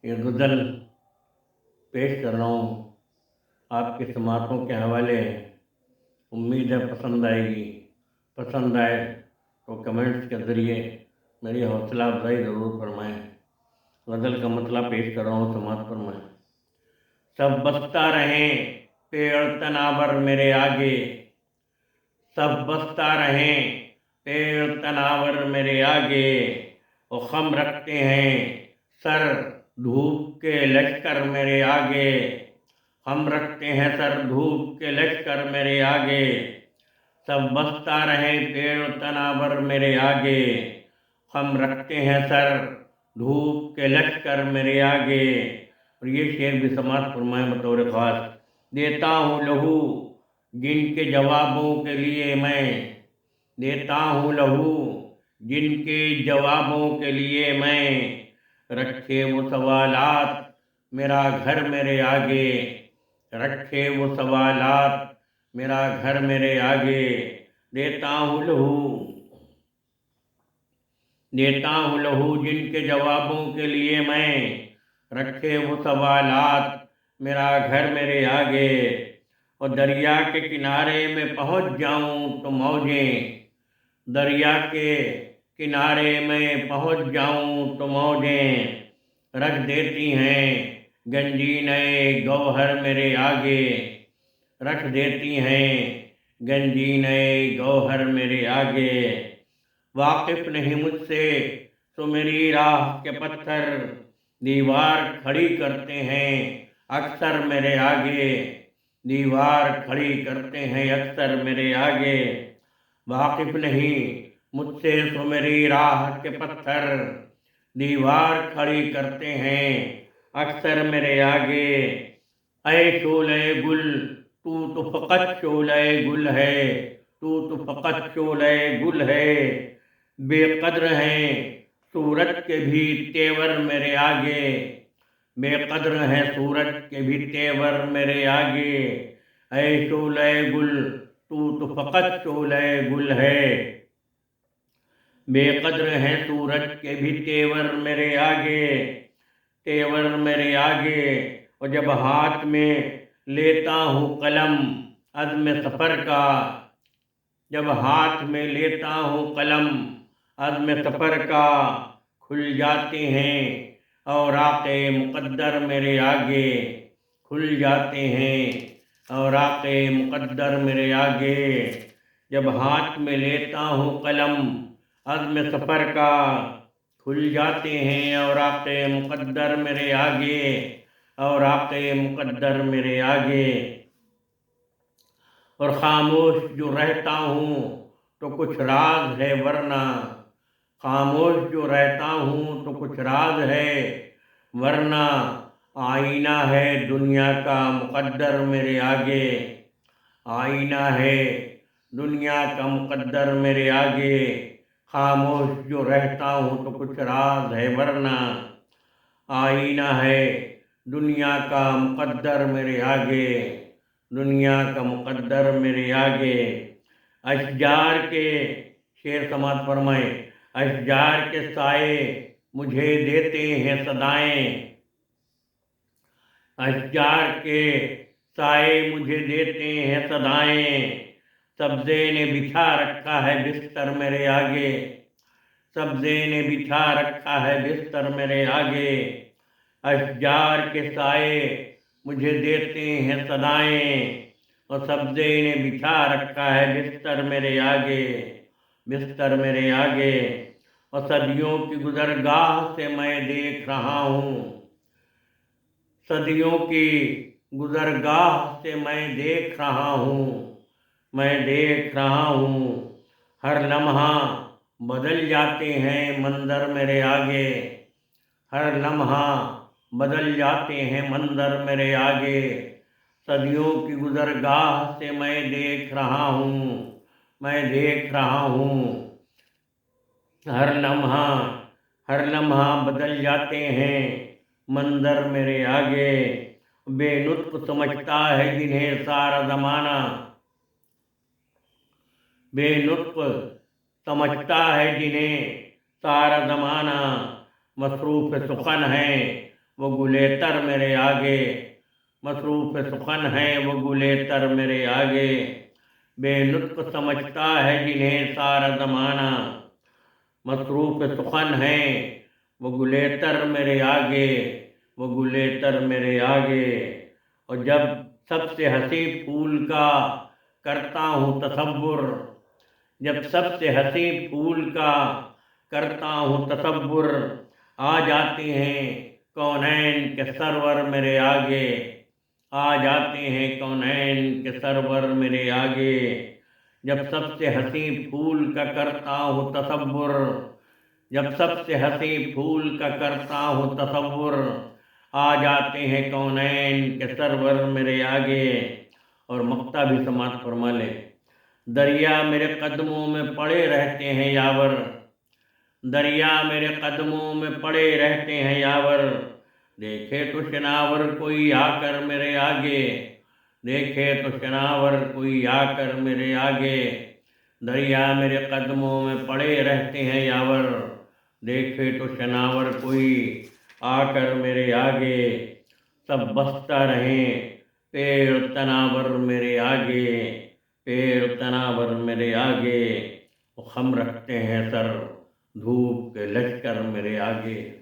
یہ غزل پیش کر رہا ہوں آپ کی سماعتوں کے حوالے ہے۔ امید ہے پسند آئے گی۔ پسند آئے تو کمنٹس کے ذریعے میری حوصلہ افزائی ضرور فرمائیں۔ غزل کا مطلب پیش کر رہا ہوں، سماعت فرمائیں۔ سب بستا رہیں پیڑ تناور میرے آگے، سب بستا رہیں پیڑ تناور میرے آگے، وہ خم رکھتے ہیں سر دھوپ کے لشکر میرے آگے، ہم رکھتے ہیں سر دھوپ کے لشکر میرے آگے، سب بستا رہیں پیڑ تناور میرے آگے، ہم رکھتے ہیں سر دھوپ کے لشکر میرے آگے۔ اور یہ شعر بھی سماعت فرمائیں بطور خاص۔ دیتا ہوں لہو جن کے جوابوں کے لیے میں، دیتا ہوں لہو جن کے جوابوں کے لیے میں، رکھے وہ سوالات میرا گھر میرے آگے، رکھے وہ سوالات میرا گھر میرے آگے، دیتا ہوں لہو، دیتا ہوں لہو جن کے جوابوں کے لیے میں، رکھے وہ سوالات میرا گھر میرے آگے۔ اور دریا کے کنارے میں پہنچ جاؤں تو موجیں، دریا کے کنارے میں پہنچ جاؤں تو موجیں رکھ دیتی ہیں گنجینہ گوہر میرے آگے، رکھ دیتی ہیں گنجینہ گوہر میرے آگے۔ واقف نہیں مجھ سے تو میری راہ کے پتھر، دیوار کھڑی کرتے ہیں اکثر میرے آگے، دیوار کھڑی کرتے ہیں اکثر میرے آگے۔ واقف نہیں مجھ سے تو میری راہ کے پتھر، دیوار کھڑی کرتے ہیں اکثر میرے آگے۔ اے شعلہ گل تو فقط شعلہ گل ہے، تو فقط شعلہ گل ہے، بے قدر ہیں سورج کے بھی تیور میرے آگے، بے قدر ہیں سورج کے بھی تیور میرے آگے۔ اے شعلہ گل تو فقط شعلہ گل ہے، بے قدر ہیں سورج کے بھی تیور میرے آگے، تیور میرے آگے۔ اور جب ہاتھ میں لیتا ہوں قلم عزم سفر کا، جب ہاتھ میں لیتا ہوں قلم عزم سفر کا، کھل جاتے ہیں اوراق مقدر میرے آگے، کھل جاتے ہیں اوراق مقدر میرے آگے۔ جب ہاتھ میں لیتا ہوں قلم عزم سفر کا، کھل جاتے ہیں اوراق مقدر میرے آگے، اوراق مقدر میرے آگے۔ اور خاموش جو رہتا ہوں تو کچھ راز ہے ورنہ، خاموش جو رہتا ہوں تو کچھ راز ہے ورنہ، آئینہ ہے دنیا کا مقدر میرے آگے، آئینہ ہے دنیا کا مقدر میرے آگے۔ خاموش جو رہتا ہوں تو کچھ راز ہے ورنہ، آئینہ ہے دنیا کا مقدر میرے آگے، دنیا کا مقدر میرے آگے۔ اشجار کے شعر سماعت فرمائیں۔ اشجار کے سائے مجھے دیتے ہیں صدائیں، اشجار کے سائے مجھے دیتے ہیں صدائیں، سبزے نے بچھا رکھا ہے بستر میرے آگے، سبزے نے بچھا رکھا ہے بستر میرے آگے۔ اشجار کے سائے مجھے دیتے ہیں صدائیں، اور سبزے نے بچھا رکھا ہے بستر میرے آگے، بستر میرے آگے۔ اور صدیوں کی گزرگاہ سے میں دیکھ رہا ہوں، صدیوں کی گزرگاہ سے میں دیکھ رہا ہوں، میں دیکھ رہا ہوں، ہر لمحہ بدل جاتے ہیں منظر میرے آگے، ہر لمحہ بدل جاتے ہیں منظر میرے آگے۔ صدیوں کی گزرگاہ سے میں دیکھ رہا ہوں، میں دیکھ رہا ہوں، ہر لمحہ بدل جاتے ہیں منظر میرے آگے۔ بے نطق سمجھتا ہے جنہیں سارا زمانہ، بے نطق سمجھتا ہے جنہیں سارا زمانہ، مصروف سخن ہے وہ گلے تر میرے آگے، مصروف سخن ہیں وہ گلے تر میرے آگے، بے نطق سمجھتا ہے جنہیں سارا زمانہ، مصروف سخن ہیں وہ گلے تر میرے آگے، وہ گلے تر میرے آگے۔ اور جب سب سے حسین پھول کا کرتا ہوں تصور، جب سب سے حسین پھول کا کرتا ہوں تصور، آ جاتے ہیں کونین کے سرور میرے آگے، آ جاتے ہیں کونین کے سرور میرے آگے۔ جب سب سے حسین پھول کا کرتا ہوں تصور، جب سب سے حسین پھول کا کرتا ہوں تصور، آ جاتے ہیں کونین کے سرور میرے آگے۔ اور مقطع بھی سماعت فرما لیں۔ دریا میرے قدموں میں پڑے رہتے ہیں یاور، دریا میرے قدموں میں پڑے رہتے ہیں یاور، دیکھے تو شناور کوئی آ کر میرے آگے، دیکھے تو شناور کوئی آ کر میرے آگے۔ دریا میرے قدموں میں پڑے رہتے ہیں یاور، دیکھے تو شناور کوئی آ کر میرے آگے۔ سب بستا رہیں پیڑ تناور میرے آگے، پیڑ تناور میرے آگے، وہ خم رکھتے ہیں سر دھوپ کے لشکر میرے آگے۔